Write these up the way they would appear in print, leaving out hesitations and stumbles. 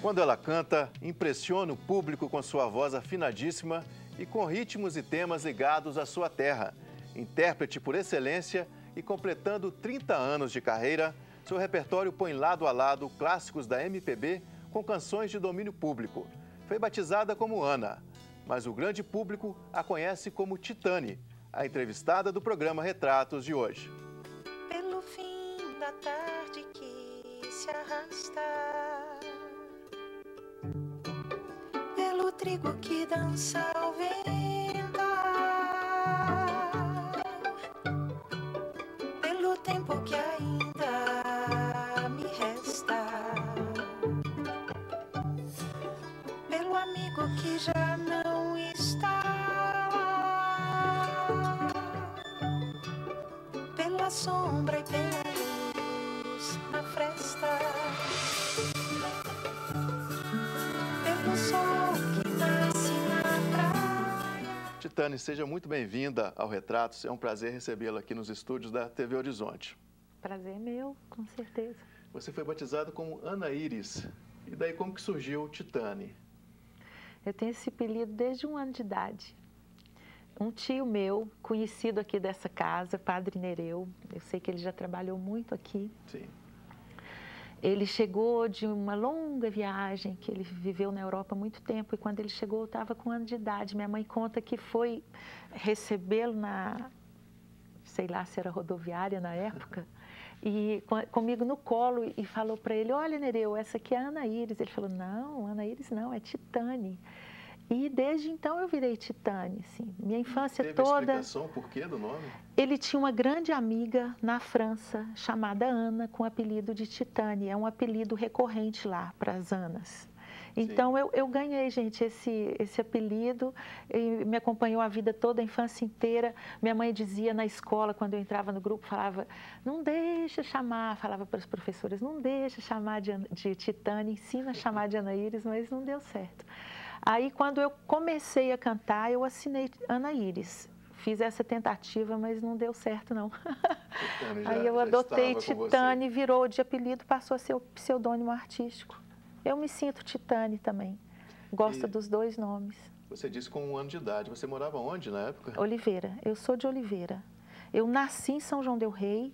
Quando ela canta, impressiona o público com sua voz afinadíssima e com ritmos e temas ligados à sua terra. Intérprete por excelência e completando 30 anos de carreira, seu repertório põe lado a lado clássicos da MPB com canções de domínio público. Foi batizada como Ana, mas o grande público a conhece como Titane, a entrevistada do programa Retratos de hoje. Pelo fim da tarde que se arrasta, pelo trigo que dança ao vento, pelo tempo que ainda me resta, pelo amigo que já não está, pela sombra e pela luz na fresta, pelo sol que nasce na praia. Titane, seja muito bem-vinda ao Retratos. É um prazer recebê-la aqui nos estúdios da TV Horizonte. Prazer é meu, com certeza. Você foi batizada como Ana Iris. E daí como que surgiu Titane? Eu tenho esse apelido desde 1 ano de idade. Um tio meu, conhecido aqui dessa casa, Padre Nereu, eu sei que ele já trabalhou muito aqui. Sim. Ele chegou de uma longa viagem, que ele viveu na Europa há muito tempo, e quando ele chegou eu estava com 1 ano de idade. Minha mãe conta que foi recebê-lo na, sei lá se era rodoviária na época, e comigo no colo e falou para ele: olha, Nereu, essa aqui é a Ana Iris. Ele falou: não, Ana Iris não, é Titane. E desde então eu virei Titane, assim. Minha infância Teve toda... Teve explicação por quê do nome? Ele tinha uma grande amiga na França, chamada Ana, com o apelido de Titane. É um apelido recorrente lá para as Anas. Então eu ganhei, gente, esse apelido, e me acompanhou a vida toda, a infância inteira. Minha mãe dizia na escola, quando eu entrava no grupo, falava: não deixa chamar, falava para as professoras, não deixa chamar de Titane, ensina a chamar de Ana Iris, mas não deu certo. Aí, quando eu comecei a cantar, eu assinei Ana Iris. Fiz essa tentativa, mas não deu certo, não. Aí eu adotei Titane, virou de apelido, passou a ser o pseudônimo artístico. Eu me sinto Titane também. Gosto dos dois nomes. Você disse com 1 ano de idade. Você morava onde na época? Oliveira. Eu sou de Oliveira. Eu nasci em São João del Rei,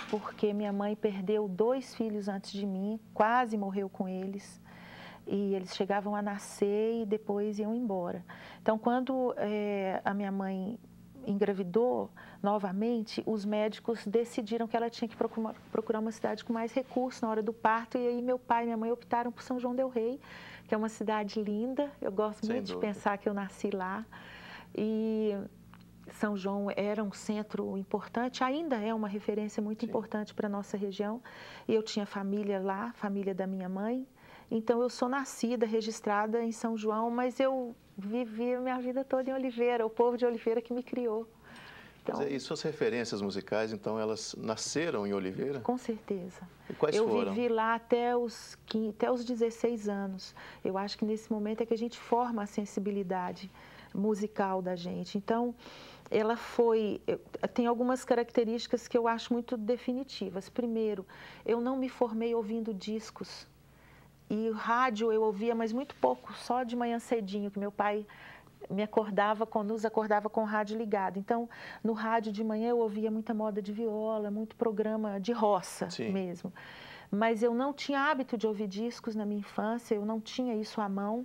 porque minha mãe perdeu 2 filhos antes de mim, quase morreu com eles. E eles chegavam a nascer e depois iam embora. Então, quando a minha mãe engravidou novamente, os médicos decidiram que ela tinha que procurar uma cidade com mais recursos na hora do parto. E aí meu pai e minha mãe optaram por São João del Rei, que é uma cidade linda. Eu gosto muito de pensar que eu nasci lá. E São João era um centro importante, ainda é uma referência muito importante para a nossa região. E eu tinha família lá, família da minha mãe. Então, eu sou nascida, registrada em São João, mas eu vivi a minha vida toda em Oliveira, o povo de Oliveira que me criou. Então, e suas referências musicais, então, elas nasceram em Oliveira? Com certeza. E quais foram? Eu vivi lá até os 16 anos. Eu acho que nesse momento é que a gente forma a sensibilidade musical da gente. Então, ela tem algumas características que eu acho muito definitivas. Primeiro, eu não me formei ouvindo discos. E o rádio eu ouvia, mas muito pouco, só de manhã cedinho, que meu pai nos acordava com o rádio ligado. Então, no rádio de manhã eu ouvia muita moda de viola, muito programa de roça mesmo. Mas eu não tinha hábito de ouvir discos na minha infância, eu não tinha isso à mão,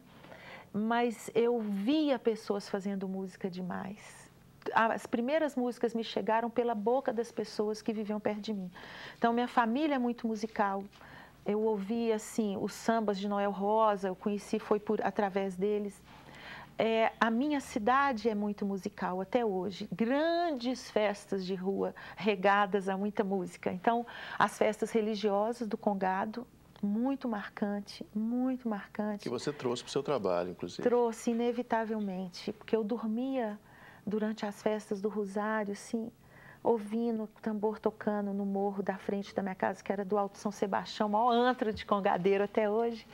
mas eu via pessoas fazendo música demais. As primeiras músicas me chegaram pela boca das pessoas que viviam perto de mim. Então, minha família é muito musical. Eu ouvi, assim, os sambas de Noel Rosa, eu conheci, foi através deles. A minha cidade é muito musical até hoje. Grandes festas de rua regadas a muita música. Então, as festas religiosas do Congado, muito marcante, muito marcante. Que você trouxe para o seu trabalho, inclusive. Trouxe, inevitavelmente, porque eu dormia durante as festas do Rosário, assim, ouvindo o tambor tocando no morro da frente da minha casa, que era do Alto São Sebastião, o maior antro de congadeiro até hoje.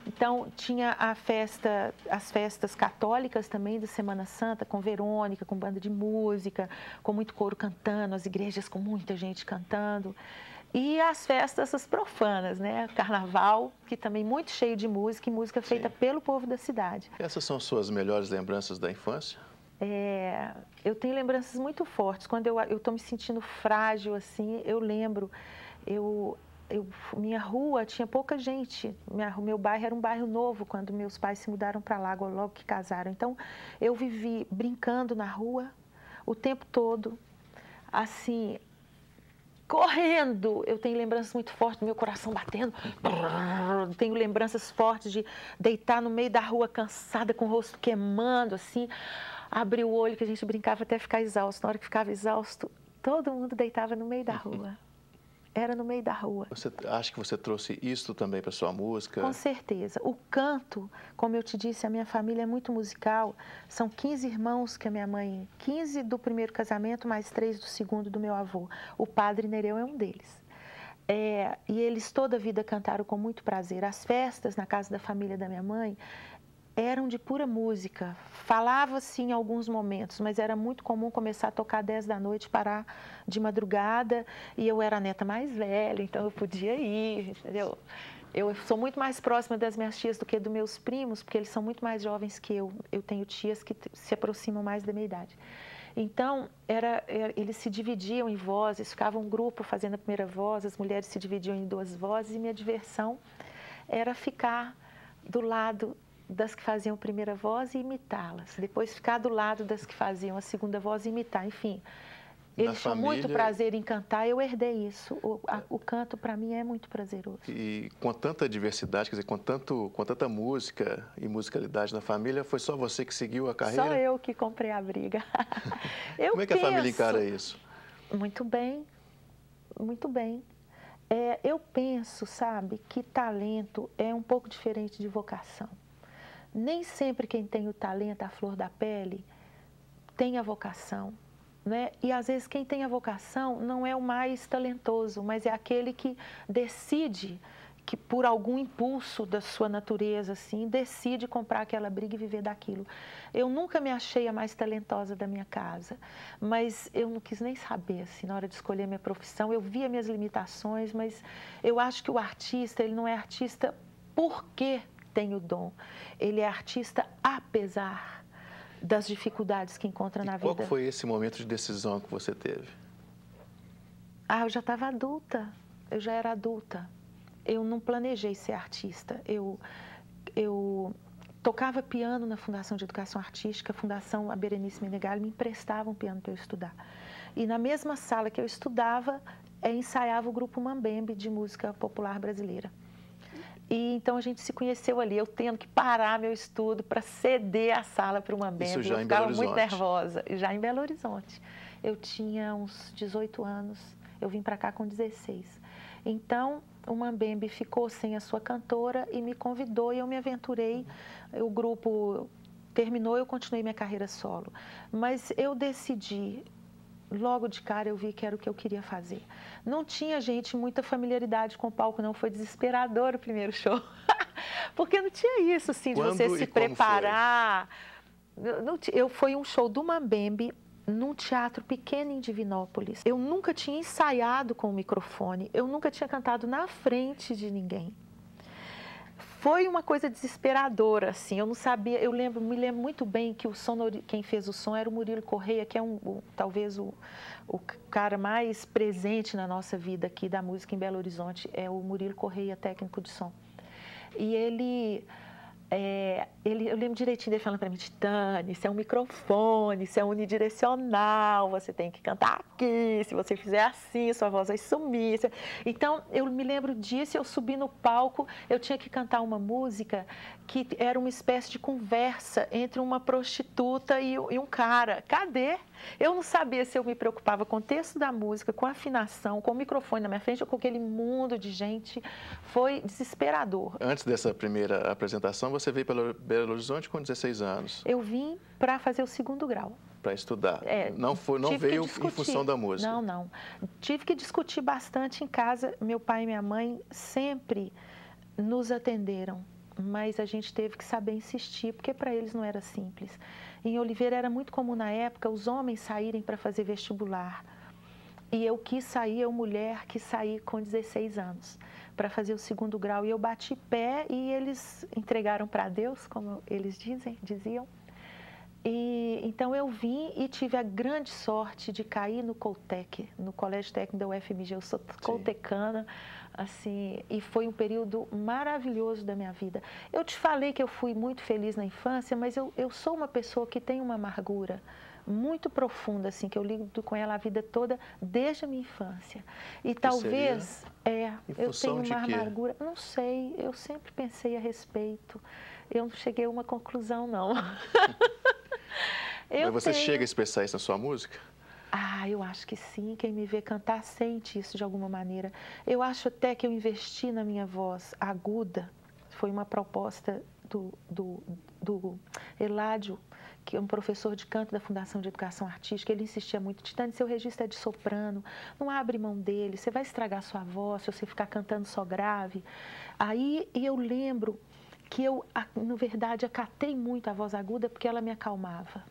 Então, tinha as festas católicas também da Semana Santa, com Verônica, com banda de música, com muito coro cantando, as igrejas com muita gente cantando. E as festas essas profanas, né? Carnaval, que também muito cheio de música, e música feita pelo povo da cidade. Essas são suas melhores lembranças da infância? Eu tenho lembranças muito fortes. Quando eu estou me sentindo frágil, assim, eu lembro, minha rua tinha pouca gente. Meu bairro era um bairro novo quando meus pais se mudaram para lá, logo que casaram. Então, eu vivi brincando na rua o tempo todo, assim, correndo. Eu tenho lembranças muito fortes do meu coração batendo. Tenho lembranças fortes de deitar no meio da rua cansada, com o rosto queimando, assim, abrir o olho, que a gente brincava até ficar exausto. Na hora que ficava exausto, todo mundo deitava no meio da rua. Era no meio da rua. Você acha que você trouxe isso também para sua música? Com certeza. O canto, como eu te disse, a minha família é muito musical. São 15 irmãos que a minha mãe... 15 do primeiro casamento, mais 3 do segundo do meu avô. O padre Nereu é um deles. E eles toda a vida cantaram com muito prazer. As festas na casa da família da minha mãe eram de pura música. Falava-se em alguns momentos, mas era muito comum começar a tocar 10 da noite, parar de madrugada, e eu era a neta mais velha, então eu podia ir, entendeu? Eu sou muito mais próxima das minhas tias do que dos meus primos, porque eles são muito mais jovens que eu. Eu tenho tias que se aproximam mais da minha idade. Então, eles se dividiam em vozes, ficava um grupo fazendo a primeira voz, as mulheres se dividiam em 2 vozes, e minha diversão era ficar do lado das que faziam a primeira voz e imitá-las. Depois ficar do lado das que faziam a segunda voz e imitar. Enfim, eles tinham muito prazer em cantar, eu herdei isso. O canto, para mim, é muito prazeroso. E com tanta diversidade, quer dizer, com tanta música e musicalidade na família, foi só você que seguiu a carreira? Só eu que comprei a briga. Como é que a família encara isso? Muito bem, muito bem. Eu penso, sabe, que talento é um pouco diferente de vocação. Nem sempre quem tem o talento, a flor da pele, tem a vocação, né? E às vezes quem tem a vocação não é o mais talentoso, mas é aquele que decide, que por algum impulso da sua natureza, assim, decide comprar aquela briga e viver daquilo. Eu nunca me achei a mais talentosa da minha casa, mas eu não quis nem saber, assim, na hora de escolher minha profissão. Eu via minhas limitações, mas eu acho que o artista, ele não é artista porque tem o dom. Ele é artista apesar das dificuldades que encontra na vida. Qual foi esse momento de decisão que você teve? Eu já estava adulta, eu já era adulta. Eu não planejei ser artista. Eu tocava piano na Fundação de Educação Artística, a Fundação Berenice Menegali me emprestava um piano para eu estudar. E na mesma sala que eu estudava, ensaiava o grupo Mambembe de música popular brasileira. E então a gente se conheceu ali, eu tendo que parar meu estudo para ceder a sala para o Mambembe. Isso já eu em Belo ficava Horizonte. muito nervosa, já em Belo Horizonte. Eu tinha uns 18 anos, eu vim para cá com 16. Então, o Mambembe ficou sem a sua cantora e me convidou e eu me aventurei. O grupo terminou, eu continuei minha carreira solo. Mas eu decidi, logo de cara eu vi que era o que eu queria fazer. Não tinha, gente, muita familiaridade com o palco, não. Foi desesperador o primeiro show. Porque não tinha isso, assim, de você se preparar. Foi um show do Mambembe num teatro pequeno em Divinópolis. Eu nunca tinha ensaiado com o microfone, eu nunca tinha cantado na frente de ninguém. Foi uma coisa desesperadora, assim, eu não sabia, me lembro muito bem que quem fez o som era o Murilo Correia, que é talvez o cara mais presente na nossa vida aqui da música em Belo Horizonte, é o Murilo Correia, técnico de som. E eu lembro direitinho dele falando para mim, Titânia, isso é um microfone, isso é unidirecional, você tem que cantar aqui, se você fizer assim, sua voz vai sumir. Então, eu me lembro disso, eu subi no palco, eu tinha que cantar uma música que era uma espécie de conversa entre uma prostituta e um cara. Cadê? Eu não sabia se eu me preocupava com o texto da música, com a afinação, com o microfone na minha frente ou com aquele mundo de gente. Foi desesperador. Antes dessa primeira apresentação, você veio para Belo Horizonte com 16 anos. Eu vim para fazer o 2º grau. Para estudar. Não veio em função da música. Não. Tive que discutir bastante em casa. Meu pai e minha mãe sempre nos atenderam, mas a gente teve que saber insistir, porque para eles não era simples. Em Oliveira era muito comum na época os homens saírem para fazer vestibular. E eu quis sair, eu mulher, quis sair com 16 anos para fazer o 2º grau. E eu bati pé e eles entregaram para Deus, como eles diziam. E então eu vim e tive a grande sorte de cair no Coltec, no Colégio Técnico da UFMG. Eu sou coltecana, assim, e foi um período maravilhoso da minha vida. Eu te falei que eu fui muito feliz na infância, mas eu sou uma pessoa que tem uma amargura muito profunda, assim, que eu lido com ela a vida toda, desde a minha infância. E talvez, eu tenho uma amargura, não sei, eu sempre pensei a respeito, eu não cheguei a uma conclusão, não. Mas você chega a expressar isso na sua música? Ah, eu acho que sim, quem me vê cantar sente isso de alguma maneira. Eu acho até que eu investi na minha voz aguda, foi uma proposta do Eládio, que é um professor de canto da Fundação de Educação Artística. Ele insistia muito: Titane, seu registro é de soprano, não abre mão dele, você vai estragar sua voz se você ficar cantando só grave. Aí eu lembro que eu, na verdade, acatei muito a voz aguda porque ela me acalmava.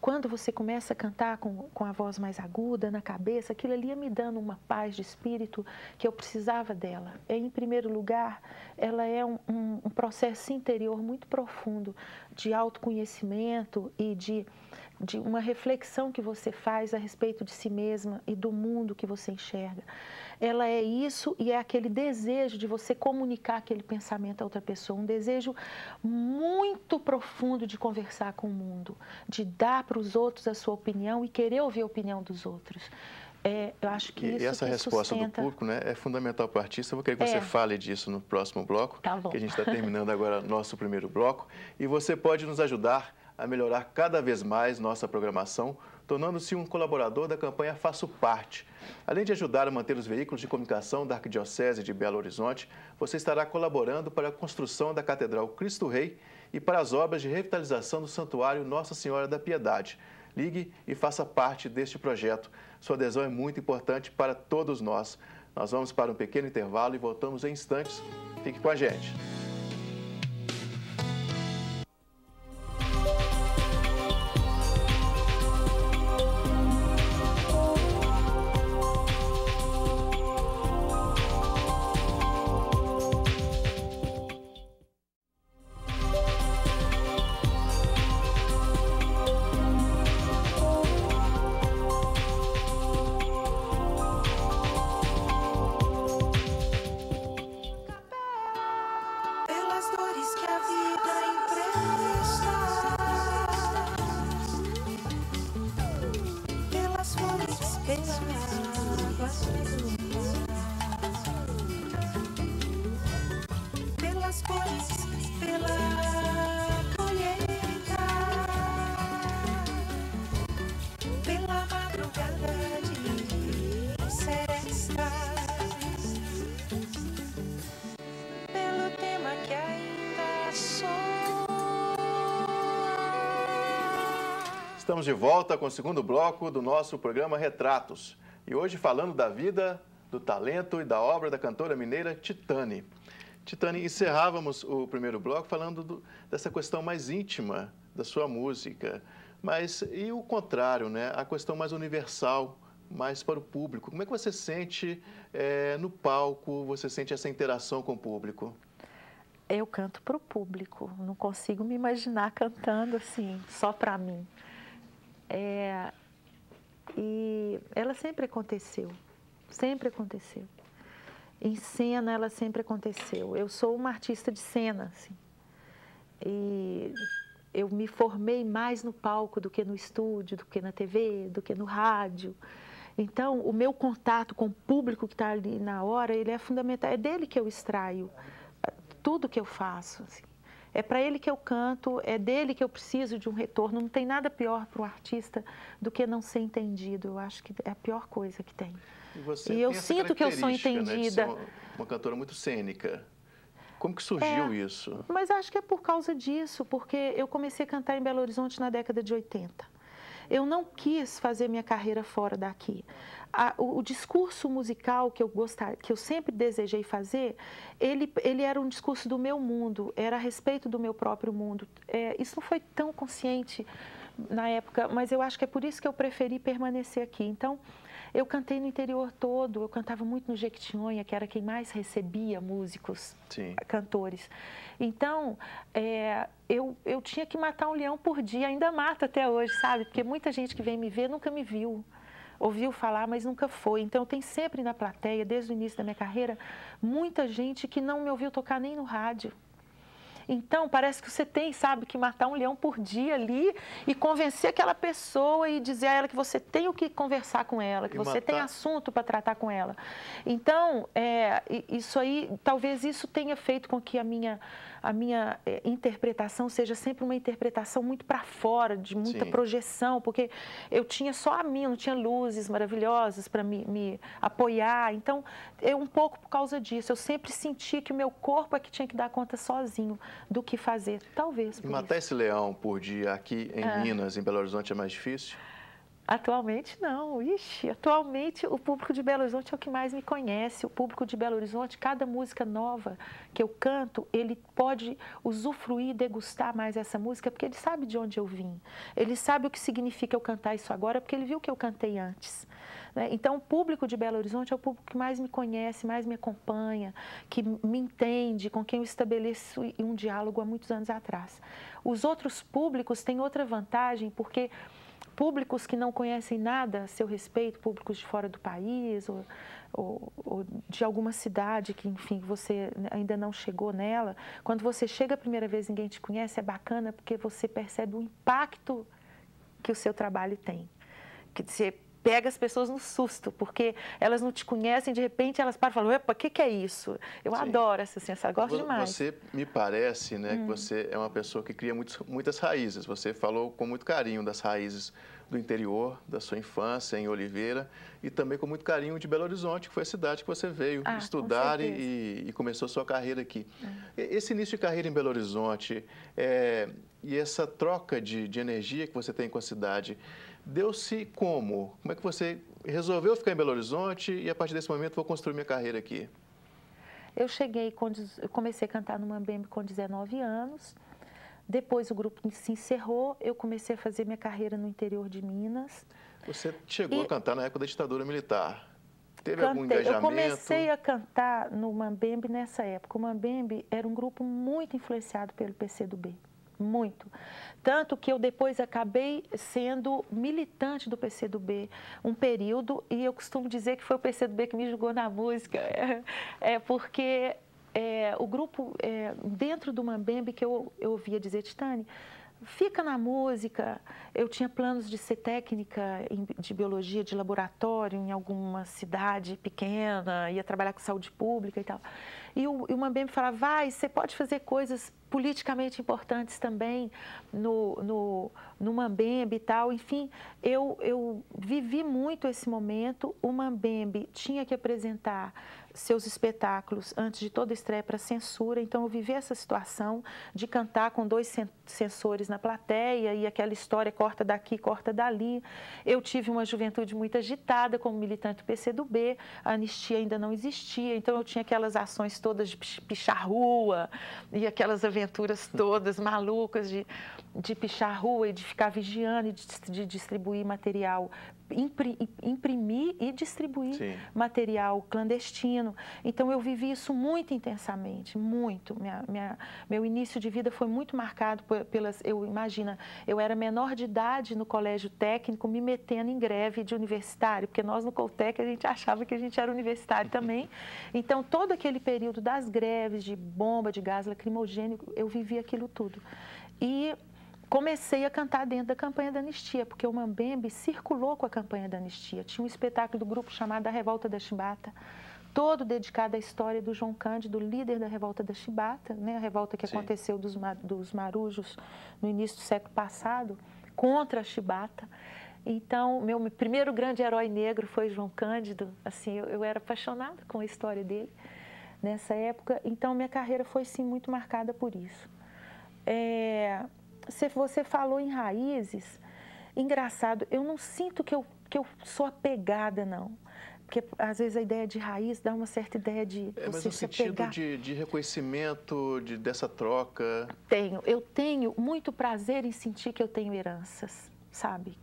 Quando você começa a cantar com a voz mais aguda na cabeça, aquilo ali ia me dando uma paz de espírito que eu precisava dela. Em primeiro lugar, ela é um processo interior muito profundo de autoconhecimento e de uma reflexão que você faz a respeito de si mesma e do mundo que você enxerga. Ela é isso e é aquele desejo de você comunicar aquele pensamento a outra pessoa, um desejo muito profundo de conversar com o mundo, de dar para os outros a sua opinião e querer ouvir a opinião dos outros. Eu acho que isso e essa resposta sustenta... do público, né, é fundamental para o artista. Eu vou querer que você fale disso no próximo bloco, tá bom. Que a gente está terminando agora nosso primeiro bloco. E você pode nos ajudar a melhorar cada vez mais nossa programação, tornando-se um colaborador da campanha Faço Parte. Além de ajudar a manter os veículos de comunicação da Arquidiocese de Belo Horizonte, você estará colaborando para a construção da Catedral Cristo Rei e para as obras de revitalização do Santuário Nossa Senhora da Piedade. Ligue e faça parte deste projeto. Sua adesão é muito importante para todos nós. Nós vamos para um pequeno intervalo e voltamos em instantes. Fique com a gente. Estamos de volta com o segundo bloco do nosso programa Retratos. E hoje falando da vida, do talento e da obra da cantora mineira Titane. Titane, encerrávamos o primeiro bloco falando dessa questão mais íntima da sua música. Mas e o contrário, né? A questão mais universal, mais para o público. Como é que você sente no palco, você sente essa interação com o público? Eu canto para o público, não consigo me imaginar cantando assim, só para mim. E ela sempre aconteceu, sempre aconteceu. Em cena, ela sempre aconteceu. Eu sou uma artista de cena, assim. E eu me formei mais no palco do que no estúdio, do que na TV, do que no rádio. Então, o meu contato com o público que está ali na hora, ele é fundamental. É dele que eu extraio tudo que eu faço, assim. É para ele que eu canto, é dele que eu preciso de um retorno. Não tem nada pior para um artista do que não ser entendido. Eu acho que é a pior coisa que tem. E eu sinto que eu sou entendida. Né, de ser uma cantora muito cênica. Como que surgiu isso? Mas acho que é por causa disso, porque eu comecei a cantar em Belo Horizonte na década de 80. Eu não quis fazer minha carreira fora daqui. O discurso musical que eu sempre desejei fazer, ele era um discurso do meu mundo, era a respeito do meu próprio mundo. Isso não foi tão consciente na época, mas eu acho que é por isso que eu preferi permanecer aqui. Então, eu cantei no interior todo, eu cantava muito no Jequitinhonha, que era quem mais recebia músicos, Sim. cantores. Então, eu tinha que matar um leão por dia, ainda mato até hoje, sabe? Porque muita gente que vem me ver nunca me viu. Ouviu falar, mas nunca foi. Então, tem sempre na plateia, desde o início da minha carreira, muita gente que não me ouviu tocar nem no rádio. Então, parece que você tem, sabe, que matar um leão por dia ali e convencer aquela pessoa e dizer a ela que você tem o que conversar com ela, que você tem assunto para tratar com ela. Então, isso aí, talvez isso tenha feito com que a minha interpretação seja sempre uma interpretação muito para fora, de muita projeção, porque eu tinha só a minha, não tinha luzes maravilhosas para me apoiar. Então, um pouco por causa disso, eu sempre senti que o meu corpo é que tinha que dar conta sozinho do que fazer, talvez por E matar isso. esse leão por dia aqui em Minas, em Belo Horizonte, é mais difícil? Atualmente não, ixi, atualmente o público de Belo Horizonte é o que mais me conhece, o público de Belo Horizonte, cada música nova que eu canto, ele pode usufruir e degustar mais essa música, porque ele sabe de onde eu vim, ele sabe o que significa eu cantar isso agora, porque ele viu que eu cantei antes. Né? Então, o público de Belo Horizonte é o público que mais me conhece, mais me acompanha, que me entende, com quem eu estabeleço um diálogo há muitos anos atrás. Os outros públicos têm outra vantagem, porque públicos que não conhecem nada a seu respeito, públicos de fora do país ou de alguma cidade que, enfim, você ainda não chegou nela, quando você chega a primeira vez e ninguém te conhece, é bacana porque você percebe o impacto que o seu trabalho tem. Que você pega as pessoas no susto, porque elas não te conhecem, de repente elas param e falam, epa, o que é isso? Eu adoro essa sensação, gosto demais. Você me parece, né, que você é uma pessoa que cria muitas raízes. Você falou com muito carinho das raízes do interior, da sua infância em Oliveira, e também com muito carinho de Belo Horizonte, que foi a cidade que você veio estudar e começou sua carreira aqui. Esse início de carreira em Belo Horizonte e essa troca de energia que você tem com a cidade, deu-se como? Como é que você resolveu ficar em Belo Horizonte e a partir desse momento vou construir minha carreira aqui? Eu comecei a cantar no Mambembe com 19 anos, depois o grupo se encerrou, eu comecei a fazer minha carreira no interior de Minas. Você chegou a cantar na época da ditadura militar. Teve algum engajamento? Eu comecei a cantar no Mambembe nessa época. O Mambembe era um grupo muito influenciado pelo PCdoB. Muito. Tanto que eu depois acabei sendo militante do PCdoB um período, e eu costumo dizer que foi o PCdoB que me jogou na música, porque o grupo, dentro do Mambembe, que eu ouvia dizer, Titane, fica na música. Eu tinha planos de ser técnica de biologia de laboratório em alguma cidade pequena, ia trabalhar com saúde pública e tal. E o Mambembe falava, vai, você pode fazer coisas politicamente importantes também no Mambembe e tal. Enfim, eu vivi muito esse momento. O Mambembe tinha que apresentar seus espetáculos antes de toda a estreia para censura, então eu vivi essa situação de cantar com 2 censores na plateia e aquela história corta daqui, corta dali. Eu tive uma juventude muito agitada como militante do PCdoB, a anistia ainda não existia, então eu tinha aquelas ações todas de pichar rua e aquelas aventuras todas malucas de pichar rua e de ficar vigiando e de distribuir material, imprimir e distribuir material clandestino. Então, eu vivi isso muito intensamente, muito. Meu início de vida foi muito marcado pelas... Imagina, eu era menor de idade no colégio técnico, me metendo em greve de universitário, porque nós no Coltec a gente achava que a gente era universitário também. Então, todo aquele período das greves, de bomba, de gás lacrimogêneo, eu vivi aquilo tudo. E comecei a cantar dentro da campanha da anistia, porque o Mambembe circulou com a campanha da anistia. Tinha um espetáculo do grupo chamado A Revolta da Chibata, todo dedicado à história do João Cândido, líder da Revolta da Chibata, né? A revolta que aconteceu dos marujos no início do século passado, contra a Chibata. Então, meu primeiro grande herói negro foi João Cândido. Assim, eu era apaixonada com a história dele nessa época. Então, minha carreira foi, sim, muito marcada por isso. Se você falou em raízes, engraçado, eu não sinto que eu sou apegada, não. Porque, às vezes, a ideia de raiz dá uma certa ideia de mas você no se sentido apegar. de reconhecimento, dessa troca... Eu tenho muito prazer em sentir que eu tenho heranças, sabe?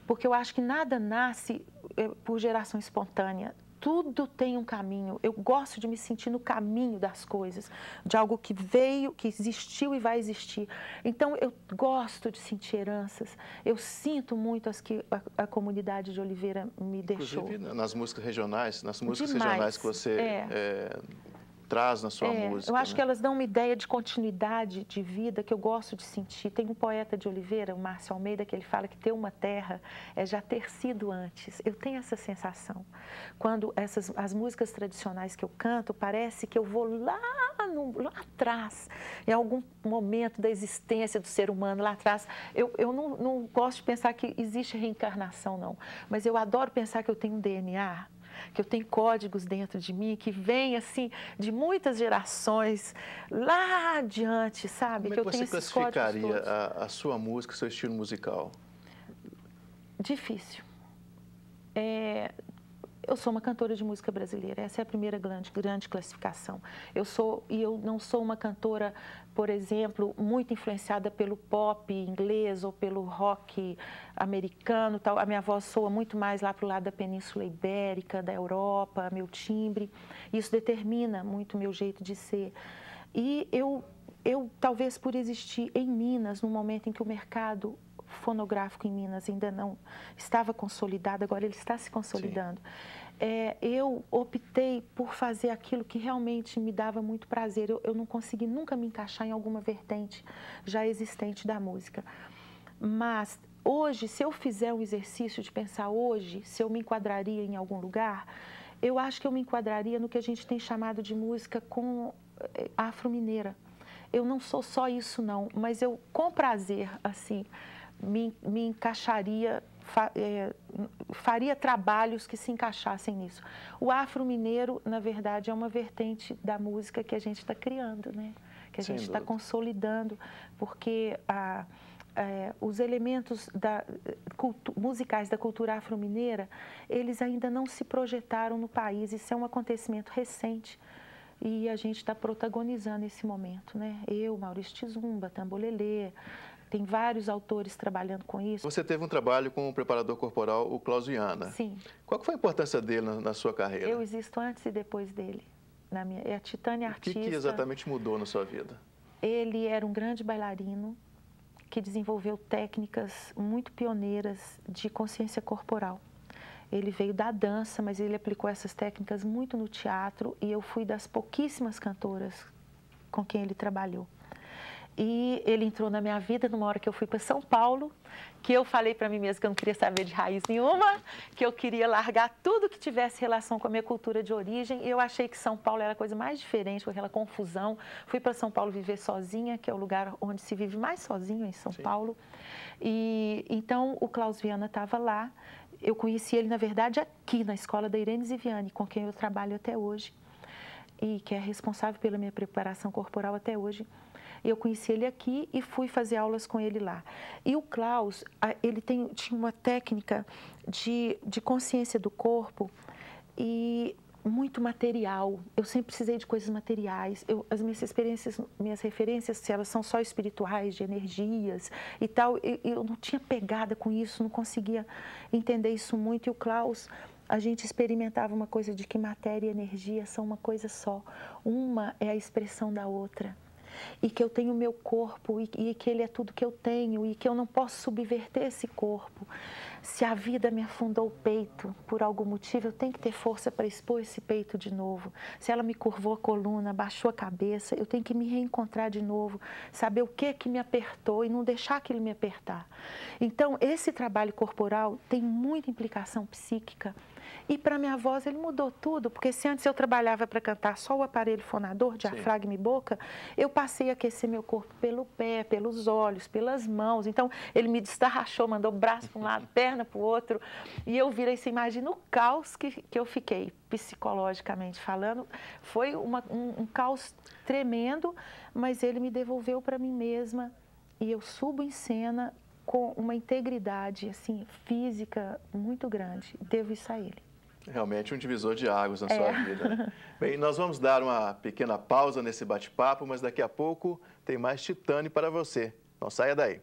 Porque eu acho que nada nasce por geração espontânea. Tudo tem um caminho. Eu gosto de me sentir no caminho das coisas, de algo que veio, que existiu e vai existir. Então, eu gosto de sentir heranças. Eu sinto muito as que a comunidade de Oliveira me deixou. Inclusive, nas músicas regionais, Demais. regionais que você traz na sua música. Eu acho né? que elas dão uma ideia de continuidade de vida que eu gosto de sentir. Tem um poeta de Oliveira, o Márcio Almeida, que ele fala que ter uma terra é já ter sido antes. Eu tenho essa sensação. Quando as músicas tradicionais que eu canto, parece que eu vou lá atrás, em algum momento da existência do ser humano, lá atrás. Eu não gosto de pensar que existe reencarnação, não. Mas eu adoro pensar que eu tenho um DNA, que eu tenho códigos dentro de mim, que vem, assim, de muitas gerações lá adiante, sabe? Como é que eu tenho você esses códigos classificaria todos. a sua música, seu estilo musical? Difícil. Eu sou uma cantora de música brasileira, essa é a primeira grande classificação. Eu não sou uma cantora, por exemplo, muito influenciada pelo pop inglês ou pelo rock americano, tal. A minha voz soa muito mais lá para o lado da Península Ibérica, da Europa, meu timbre. Isso determina muito o meu jeito de ser. E eu, talvez por existir em Minas, num momento em que o mercado fonográfico em Minas ainda não estava consolidado, agora ele está se consolidando. Eu optei por fazer aquilo que realmente me dava muito prazer. Eu não consegui nunca me encaixar em alguma vertente já existente da música. Mas hoje, se eu fizer um exercício de pensar hoje, se eu me enquadraria em algum lugar, eu acho que eu me enquadraria no que a gente tem chamado de música afro-mineira. Eu não sou só isso, não, mas eu, com prazer, assim, me encaixaria, faria trabalhos que se encaixassem nisso. O afro-mineiro, na verdade, é uma vertente da música que a gente está criando, né? Que a gente está consolidando, porque os elementos musicais da cultura afro-mineira, eles ainda não se projetaram no país. Isso é um acontecimento recente. E a gente está protagonizando esse momento, né? Eu, Maurício Tizumba, Tambolelê, tem vários autores trabalhando com isso. Você teve um trabalho com o preparador corporal, o Klaus Viana. Sim. Qual foi a importância dele na sua carreira? Eu existo antes e depois dele. É a Titânia Artista. O que exatamente mudou na sua vida? Ele era um grande bailarino que desenvolveu técnicas muito pioneiras de consciência corporal. Ele veio da dança, mas ele aplicou essas técnicas muito no teatro e eu fui das pouquíssimas cantoras com quem ele trabalhou. E ele entrou na minha vida numa hora que eu fui para São Paulo, que eu falei para mim mesma que eu não queria saber de raiz nenhuma, que eu queria largar tudo que tivesse relação com a minha cultura de origem. E eu achei que São Paulo era a coisa mais diferente, com aquela confusão. Fui para São Paulo viver sozinha, que é o lugar onde se vive mais sozinho, em São Paulo. E então o Klaus Viana estava lá. Eu conheci ele, na verdade, aqui na escola da Irene Ziviani, com quem eu trabalho até hoje, e que é responsável pela minha preparação corporal até hoje. Eu conheci ele aqui e fui fazer aulas com ele lá. E o Klaus, ele tinha uma técnica de consciência do corpo e muito material. Eu sempre precisei de coisas materiais. As minhas experiências, minhas referências, se elas são só espirituais, de energias e tal, eu não tinha pegada com isso, não conseguia entender isso muito. E o Klaus, a gente experimentava uma coisa de que matéria e energia são uma coisa só. Uma é a expressão da outra. E que eu tenho o meu corpo e que ele é tudo que eu tenho e que eu não posso subverter esse corpo. Se a vida me afundou o peito por algum motivo, eu tenho que ter força para expor esse peito de novo. Se ela me curvou a coluna, baixou a cabeça, eu tenho que me reencontrar de novo, saber o que me apertou e não deixar aquilo me apertar. Então, esse trabalho corporal tem muita implicação psíquica. E para minha voz ele mudou tudo, porque se antes eu trabalhava para cantar só o aparelho fonador, diafragma e boca, eu passei a aquecer meu corpo pelo pé, pelos olhos, pelas mãos. Então ele me destarrachou, mandou o braço para um lado, perna para o outro. E eu virei, você imagina o caos que eu fiquei, psicologicamente falando. Foi um caos tremendo, mas ele me devolveu para mim mesma e eu subo em cena com uma integridade assim, física muito grande. Devo isso a ele. Realmente um divisor de águas na sua vida, né? Bem, nós vamos dar uma pequena pausa nesse bate-papo, mas daqui a pouco tem mais Titane para você. Não saia daí.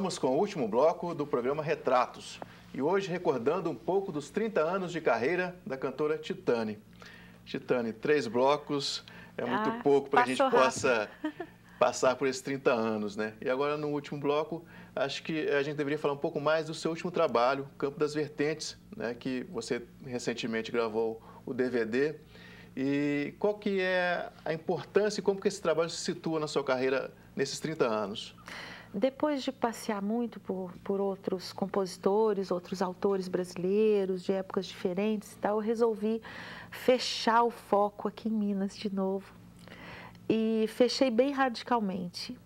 Voltamos com o último bloco do programa Retratos. E hoje recordando um pouco dos 30 anos de carreira da cantora Titane. Titane, 3 blocos é muito pouco para a gente possa passar por esses 30 anos, né? E agora, no último bloco, acho que a gente deveria falar um pouco mais do seu último trabalho, Campo das Vertentes, né? Que você recentemente gravou o DVD. E qual que é a importância e como que esse trabalho se situa na sua carreira nesses 30 anos? Depois de passear muito por outros compositores, outros autores brasileiros, de épocas diferentes e tal, eu resolvi fechar o foco aqui em Minas de novo. E fechei bem radicalmente.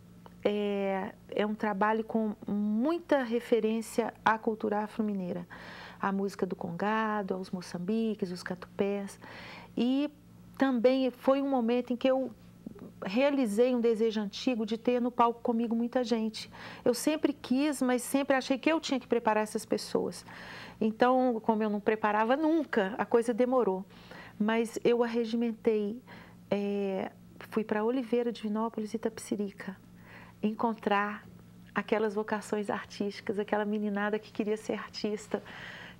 É um trabalho com muita referência à cultura afro-mineira, à música do congado, aos moçambiques, os catupés. E também foi um momento em que eu realizei um desejo antigo de ter no palco comigo muita gente. Eu sempre quis, mas sempre achei que eu tinha que preparar essas pessoas. Então, como eu não preparava nunca, a coisa demorou. Mas eu arregimentei, fui para Oliveira, Divinópolis e Itapecerica, encontrar aquelas vocações artísticas, aquela meninada que queria ser artista,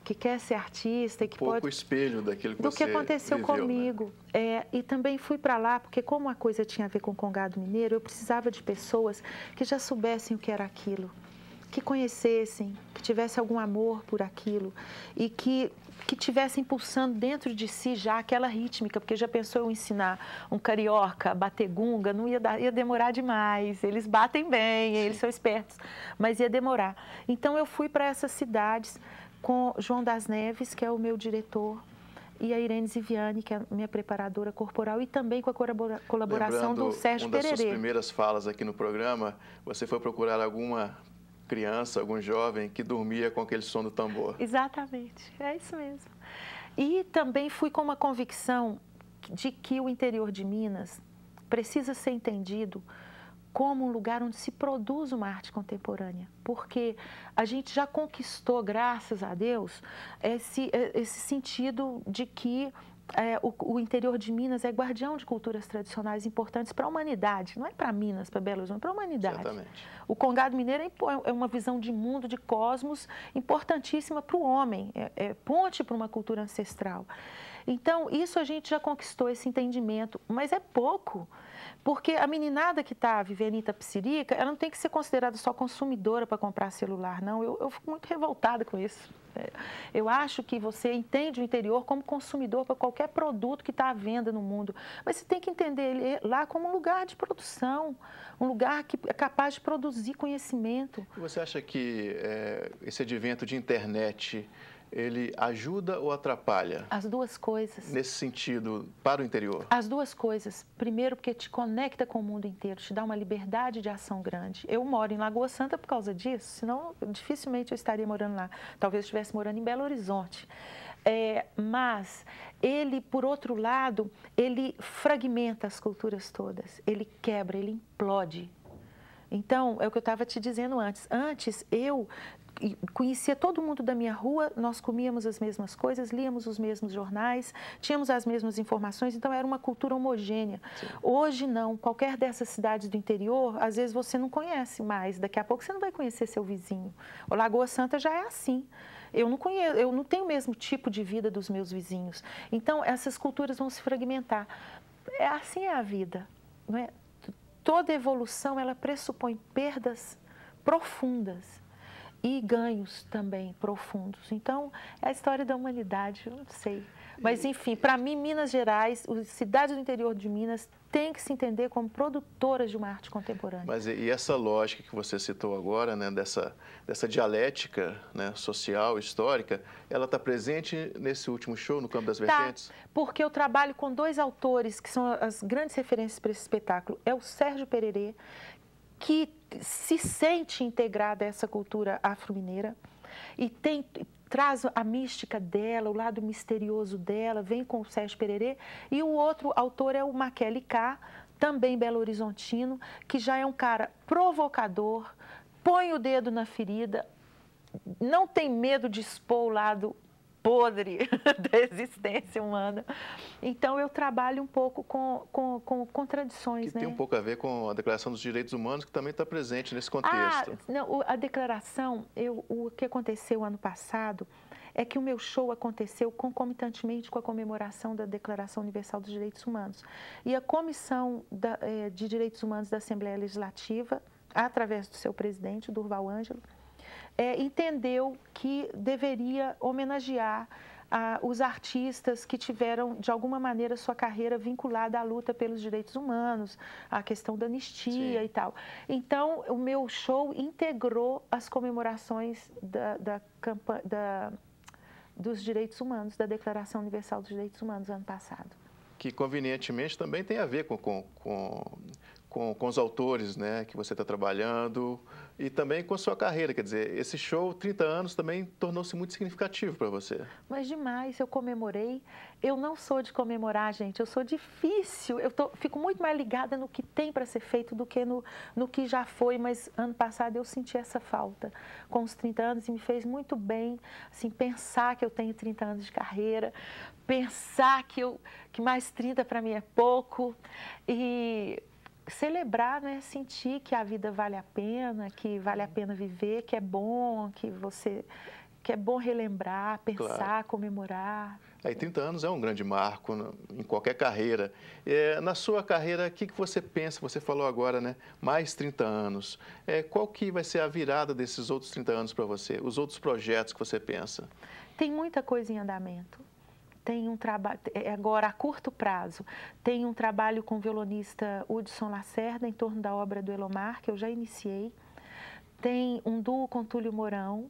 que quer ser artista e que pode... Pouco espelho daquilo que você do que aconteceu viveu, comigo. né? E também fui para lá, porque como a coisa tinha a ver com o Congado Mineiro, eu precisava de pessoas que já soubessem o que era aquilo, que conhecessem, que tivessem algum amor por aquilo e que tivessem pulsando dentro de si já aquela rítmica, porque já pensou eu ensinar um carioca a bater gunga, não ia demorar demais, eles batem bem, eles são espertos, mas ia demorar. Então eu fui para essas cidades com João das Neves, que é o meu diretor, e a Irene Ziviani, que é a minha preparadora corporal, e também com a colaboração do Sérgio Pererê. Uma das suas primeiras falas aqui no programa, você foi procurar alguma criança, algum jovem que dormia com aquele som do tambor. Exatamente, é isso mesmo. E também fui com uma convicção de que o interior de Minas precisa ser entendido como um lugar onde se produz uma arte contemporânea, porque a gente já conquistou, graças a Deus, esse sentido de que o interior de Minas é guardião de culturas tradicionais importantes para a humanidade, não é para Minas, para Belo Horizonte, para a humanidade. Exatamente. O Congado Mineiro é uma visão de mundo, de cosmos, importantíssima para o homem, é ponte para uma cultura ancestral. Então, isso a gente já conquistou, esse entendimento, mas é pouco, porque a meninada que está vivendo em Itapecerica, ela não tem que ser considerada só consumidora para comprar celular, não. Eu fico muito revoltada com isso. Eu acho que você entende o interior como consumidor para qualquer produto que está à venda no mundo, mas você tem que entender ele lá como um lugar de produção, um lugar que é capaz de produzir conhecimento. Você acha que esse advento de internet, ele ajuda ou atrapalha? As duas coisas. Nesse sentido, para o interior? As duas coisas. Primeiro, porque te conecta com o mundo inteiro, te dá uma liberdade de ação grande. Eu moro em Lagoa Santa por causa disso, senão dificilmente eu estaria morando lá. Talvez eu estivesse morando em Belo Horizonte. Mas ele, por outro lado, ele fragmenta as culturas todas. Ele quebra, ele implode. Então, é o que eu estava te dizendo antes. Antes, eu conhecia todo mundo da minha rua, nós comíamos as mesmas coisas, líamos os mesmos jornais, tínhamos as mesmas informações, então era uma cultura homogênea. Sim. Hoje não, qualquer dessas cidades do interior, às vezes você não conhece mais, daqui a pouco você não vai conhecer seu vizinho. O Lagoa Santa já é assim. Eu não conheço, eu não tenho o mesmo tipo de vida dos meus vizinhos. Então, essas culturas vão se fragmentar. Assim é a vida, não é? Toda evolução, ela pressupõe perdas profundas e ganhos também profundos. Então, é a história da humanidade, eu não sei. Mas, enfim, para mim, Minas Gerais, as cidades do interior de Minas têm que se entender como produtoras de uma arte contemporânea. Mas e essa lógica que você citou agora, né, dessa dialética, né, social, histórica, ela está presente nesse último show, no Campo das Vertentes? Porque eu trabalho com 2 autores que são as grandes referências para esse espetáculo. É o Sérgio Pererê, que se sente integrada a essa cultura afro-mineira e traz a mística dela, o lado misterioso dela, vem com o Sérgio Pererê. E o outro autor é o Maquele K, também belo-horizontino, que já é um cara provocador, põe o dedo na ferida, não tem medo de expor o lado podre da existência humana. Então, eu trabalho um pouco com contradições. Que tem um pouco a ver com a Declaração dos Direitos Humanos, que também está presente nesse contexto. Não, a declaração, o que aconteceu ano passado é que o meu show aconteceu concomitantemente com a comemoração da Declaração Universal dos Direitos Humanos. E a Comissão de Direitos Humanos da Assembleia Legislativa, através do seu presidente, Durval Ângelo, entendeu que deveria homenagear os artistas que tiveram, de alguma maneira, sua carreira vinculada à luta pelos direitos humanos, à questão da anistia e tal. Então, o meu show integrou as comemorações dos direitos humanos, da Declaração Universal dos Direitos Humanos, ano passado. Que, convenientemente, também tem a ver com os autores, né, que você está trabalhando e também com a sua carreira. Quer dizer, esse show, 30 anos, também tornou-se muito significativo para você. Mas demais, eu comemorei. Eu não sou de comemorar, gente, eu sou difícil. Fico muito mais ligada no que tem para ser feito do que no que já foi, mas ano passado eu senti essa falta com os 30 anos e me fez muito bem, assim, pensar que eu tenho 30 anos de carreira, pensar que mais 30 para mim é pouco e celebrar, né? Sentir que a vida vale a pena, que vale a pena viver, que é bom, que é bom relembrar, pensar, claro, comemorar. Aí 30 anos é um grande marco em qualquer carreira. Na sua carreira, o que você pensa? Você falou agora, né? Mais 30 anos. Qual que vai ser a virada desses outros 30 anos para você? Os outros projetos que você pensa? Tem muita coisa em andamento. Tem um trabalho, agora a curto prazo, tem um trabalho com o violonista Hudson Lacerda em torno da obra do Elomar, que eu já iniciei. Tem um duo com Túlio Mourão.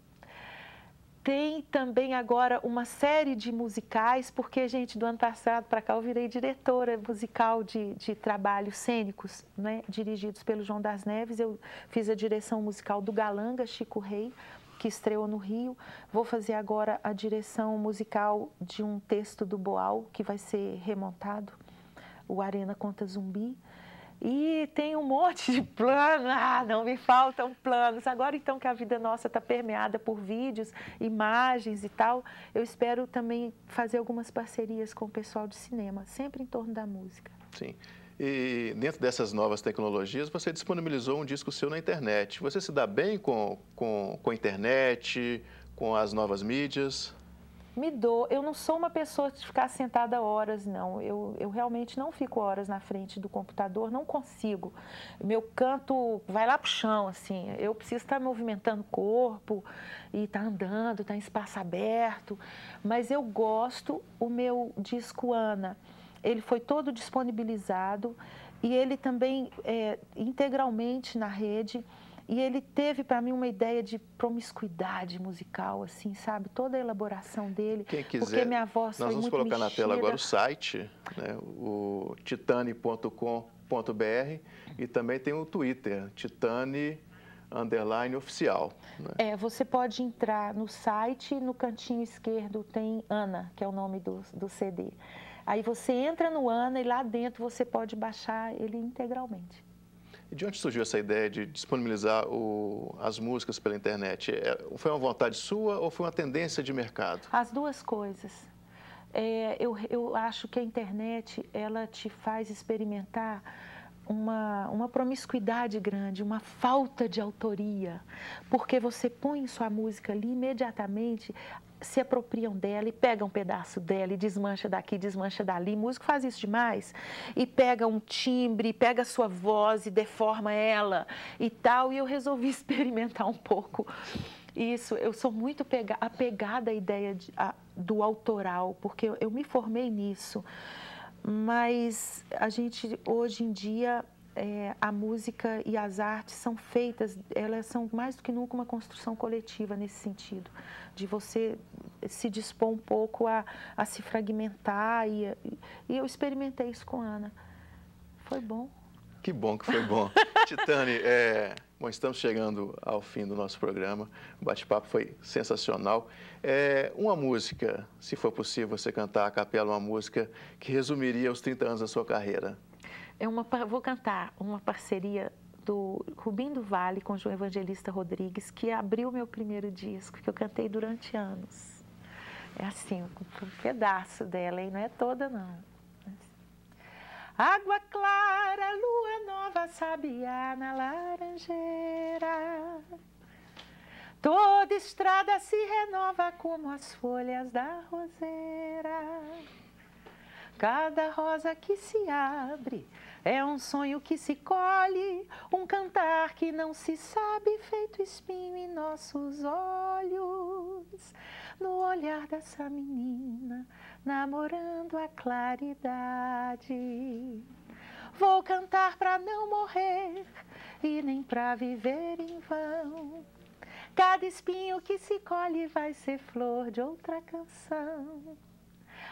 Tem também agora uma série de musicais, porque, gente, do ano passado para cá eu virei diretora musical de trabalhos cênicos, né, dirigidos pelo João das Neves. Eu fiz a direção musical do Galanga, Chico Rei, que estreou no Rio. Vou fazer agora a direção musical de um texto do Boal, que vai ser remontado, o Arena Conta Zumbi. E tem um monte de planos, não me faltam planos. Agora, então, que a vida nossa está permeada por vídeos, imagens e tal, eu espero também fazer algumas parcerias com o pessoal de cinema, sempre em torno da música. Sim. E dentro dessas novas tecnologias, você disponibilizou um disco seu na internet. Você se dá bem com a internet, com as novas mídias? Me dou. Eu não sou uma pessoa de ficar sentada horas, não. Eu realmente não fico horas na frente do computador, não consigo. Meu canto vai lá pro chão, assim. Eu preciso estar movimentando o corpo e estar andando, estar em espaço aberto. Mas eu gosto, o meu disco Ana, ele foi todo disponibilizado e ele também integralmente na rede. E ele teve para mim uma ideia de promiscuidade musical, assim, sabe? Toda a elaboração dele. Quem quiser, porque minha voz nós vamos colocar na tela agora o site, né? O titane.com.br, e também tem o Twitter, Titane_oficial. Né? Você pode entrar no site, no cantinho esquerdo tem Ana, que é o nome do CD. Aí você entra no Ana e lá dentro você pode baixar ele integralmente. E de onde surgiu essa ideia de disponibilizar as músicas pela internet? Foi uma vontade sua ou foi uma tendência de mercado? As duas coisas. Eu acho que a internet, ela te faz experimentar uma promiscuidade grande, uma falta de autoria, porque você põe sua música ali imediatamente, se apropriam dela e pegam um pedaço dela e desmancha daqui, desmancha dali. O músico faz isso demais. E pega um timbre, pega a sua voz e deforma ela e tal. E eu resolvi experimentar um pouco isso. Eu sou muito apegada à ideia do autoral, porque eu me formei nisso. Mas a gente, hoje em dia, a música e as artes são feitas, elas são mais do que nunca uma construção coletiva nesse sentido, de você se dispor um pouco a se fragmentar, e eu experimentei isso com a Ana. Foi bom. Que bom que foi bom. Titane, bom, estamos chegando ao fim do nosso programa, o bate-papo foi sensacional. Uma música, se for possível você cantar a capela, uma música que resumiria os 30 anos da sua carreira. Vou cantar uma parceria do Rubim do Vale com João Evangelista Rodrigues, que abriu meu primeiro disco, que eu cantei durante anos, É assim, um pedaço dela, e não é toda, não. Água clara, lua nova, sabiá na laranjeira. Toda estrada se renova como as folhas da roseira. Cada rosa que se abre é um sonho que se colhe, um cantar que não se sabe, feito espinho em nossos olhos. No olhar dessa menina, namorando a claridade. Vou cantar pra não morrer e nem pra viver em vão. Cada espinho que se colhe vai ser flor de outra canção.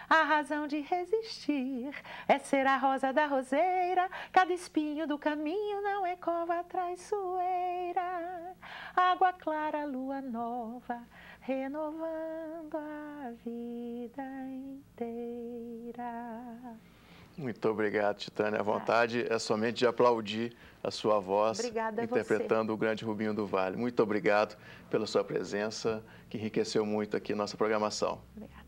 A razão de resistir é ser a rosa da roseira. Cada espinho do caminho não é cova traiçoeira. Água clara, lua nova, renovando a vida inteira. Muito obrigado, Titânia. A vontade é somente de aplaudir a sua voz, Obrigada interpretando o grande Rubinho do Vale. Muito obrigado pela sua presença, que enriqueceu muito aqui a nossa programação. Obrigada.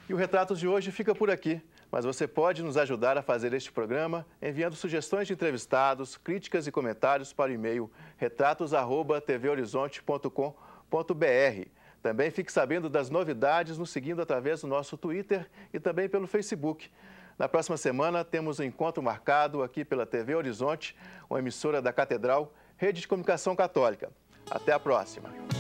E o Retratos de hoje fica por aqui, mas você pode nos ajudar a fazer este programa enviando sugestões de entrevistados, críticas e comentários para o e-mail retratos@tvhorizonte.com.br. Também fique sabendo das novidades nos seguindo através do nosso Twitter e também pelo Facebook. Na próxima semana temos um encontro marcado aqui pela TV Horizonte, uma emissora da Catedral, Rede de Comunicação Católica. Até a próxima!